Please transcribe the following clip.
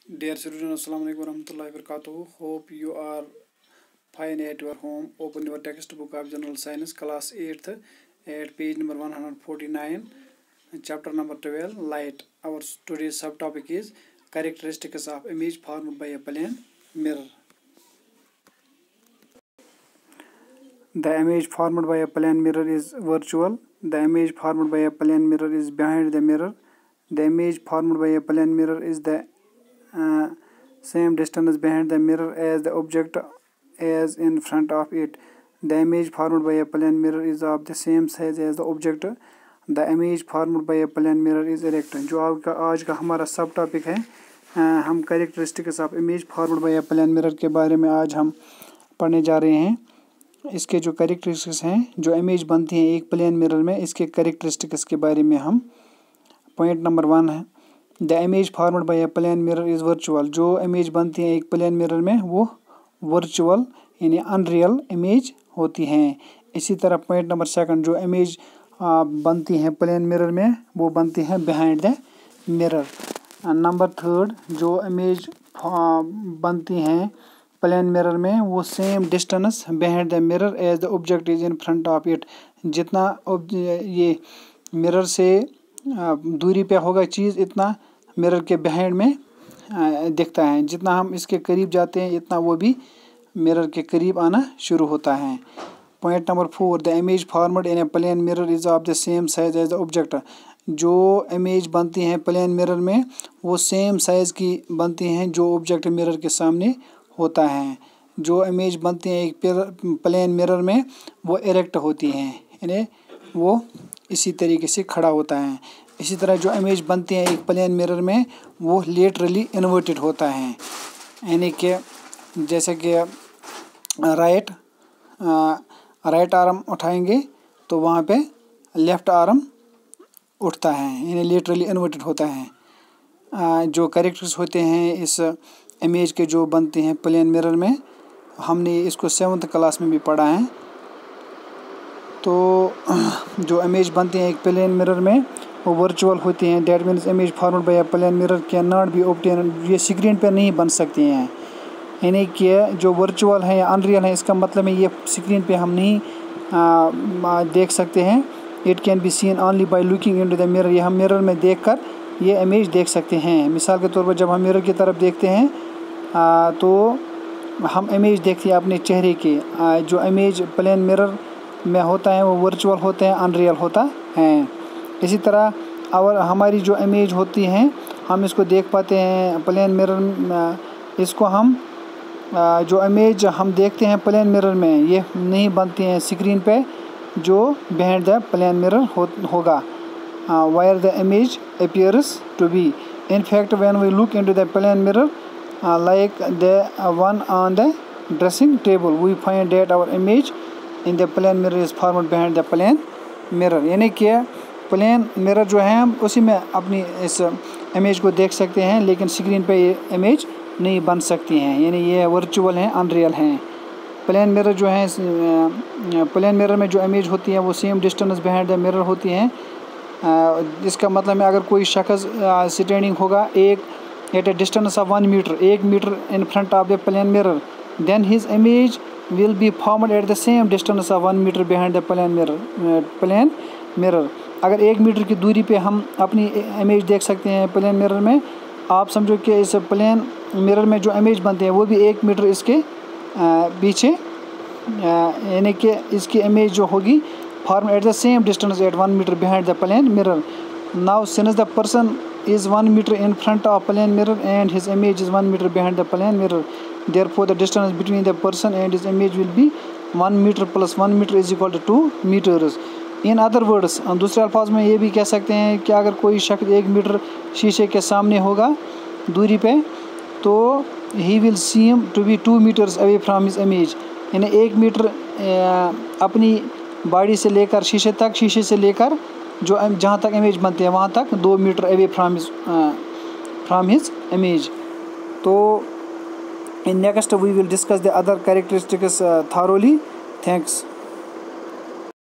Dear children, Assalamu alaikum warahmatullahi wabarakatuh. Hope you are fine at your home. Open your textbook of General Science, class 8th, at page number 149, chapter number 12, Light. Our today's subtopic is characteristics of image formed by a plane mirror. The image formed by a plane mirror is virtual. The image formed by a plane mirror is behind the mirror. The image formed by a plane mirror is the same distance behind the mirror as the object as in front of it. The image formed by a plane mirror is of the same size as the object. The image formed by a plane mirror is erect. जो आज का हमारा सब topic है, हम characteristics of image formed by a plane mirror के बारे में आज हम पढ़ने जा रहे हैं। इसके जो कैरेक्टरिस्टिक्स हैं, जो इमेज बनती हैं एक प्लेन मिरर में, इसके कैरेक्टरिस्टिक्स के बारे में हम पॉइंट नंबर 1 है। The image formed by a plane mirror is virtual. जो इमेज बनती है एक प्लेन मिरर में वो वर्चुअल यानी अनरियल इमेज होती हैं। इसी तरह पॉइंट नंबर 2, जो इमेज बनती हैं प्लेन मिरर में वो बनती हैं बिहाइंड द मिरर। नंबर 3, जो इमेज बनती हैं प्लेन मिरर में वो same distance behind the mirror as the object is in front of it. जितना ये मिरर से दूरी पे होगा चीज़, इतना मिरर के बिहाइंड में दिखता है। जितना हम इसके करीब जाते हैं इतना वो भी मिरर के करीब आना शुरू होता है। Point number 4, the image formed in a plane mirror is of the same size as the object. जो इमेज बनती हैं प्लेन मिरर में वो सेम साइज़ की बनती हैं जो ऑब्जेक्ट मिरर के सामने होता है। जो इमेज बनती हैं एक प्लेन मिरर में वो इरेक्ट होती हैं, यानी वो इसी तरीके से खड़ा होता है। इसी तरह जो इमेज बनती है एक प्लेन मिरर में वो लेटरली इन्वर्टेड होता है, यानी कि जैसे कि राइट आर्म उठाएंगे तो वहाँ पे लेफ़्ट आर्म उठता है, यानी लेटरली इन्वर्टेड होता है। जो कैरेक्टर्स होते हैं इस इमेज के जो बनते हैं प्लेन मिरर में, हमने इसको 7th क्लास में भी पढ़ा है। तो जो इमेज बनती हैं एक प्लेन मिरर में वो वर्चुअल होती हैं। That means image formed by a plane mirror can not be obtain. ये स्क्रीन पे नहीं बन सकती हैं, यानी कि जो वर्चुअल है या अनरियल है, इसका मतलब है ये स्क्रीन पे हम नहीं देख सकते हैं। It can be seen only by looking into the mirror. ये हम मिरर में देखकर ये इमेज देख सकते हैं। मिसाल के तौर पर जब हम मिरर की तरफ देखते हैं तो हम इमेज देखते हैं अपने चेहरे की। जो इमेज प्लेन मिरर में होता है वो वर्चुअल होते हैं, अनरियल होता है। इसी तरह और हमारी जो इमेज होती हैं हम इसको देख पाते हैं प्लेन मिरर। इसको हम जो इमेज हम देखते हैं प्लेन मिरर में ये नहीं बनती हैं स्क्रीन पे जो बिहाइंड द प्लेन मिरर होगा, where the image appears to be. In fact, when we look into the plane mirror, like the one on the dressing table, we find that our image in the plane mirror is formed behind the plane mirror. यानी कि plane mirror जो है हम उसी में अपनी इस image को देख सकते हैं, लेकिन स्क्रीन पे ये इमेज नहीं बन सकती हैं, यानी ये वर्चुअल हैं, अनरियल हैं। प्लेन मिरर जो है प्लेन मिरर में जो इमेज होती है वो same distance behind the mirror होती हैं। इसका मतलब है अगर कोई शख्स स्टैंडिंग होगा at a distance of 1 metre, 1 metre in front of the plane mirror, then his image will be formed at the same distance of 1 metre behind the plane mirror. अगर 1 मीटर की दूरी पे हम अपनी इमेज देख सकते हैं प्लेन मिरर में, आप समझो कि इस प्लेन मिरर में जो इमेज बनते हैं वो भी 1 मीटर इसके पीछे, यानी कि इसकी इमेज जो होगी formed at the same distance at 1 meter behind the plane mirror. Now since the person is 1 meter in front of plane mirror and his image is 1 meter behind the plane mirror, therefore the distance between the person and his image will be 1 meter plus 1 meter is equal to 2 meters. In other words, हम दूसरे अल्फाज में ये भी कह सकते हैं कि अगर कोई शख्स 1 मीटर शीशे के सामने होगा दूरी पे तो he will seem to be 2 meters away from his image, यानी 1 मीटर अपनी बॉडी से लेकर शीशे तक, शीशे से लेकर जो जहाँ तक इमेज बनती है वहाँ तक 2 meter away from his image. तो in next we will discuss the other characteristics thoroughly. Thanks.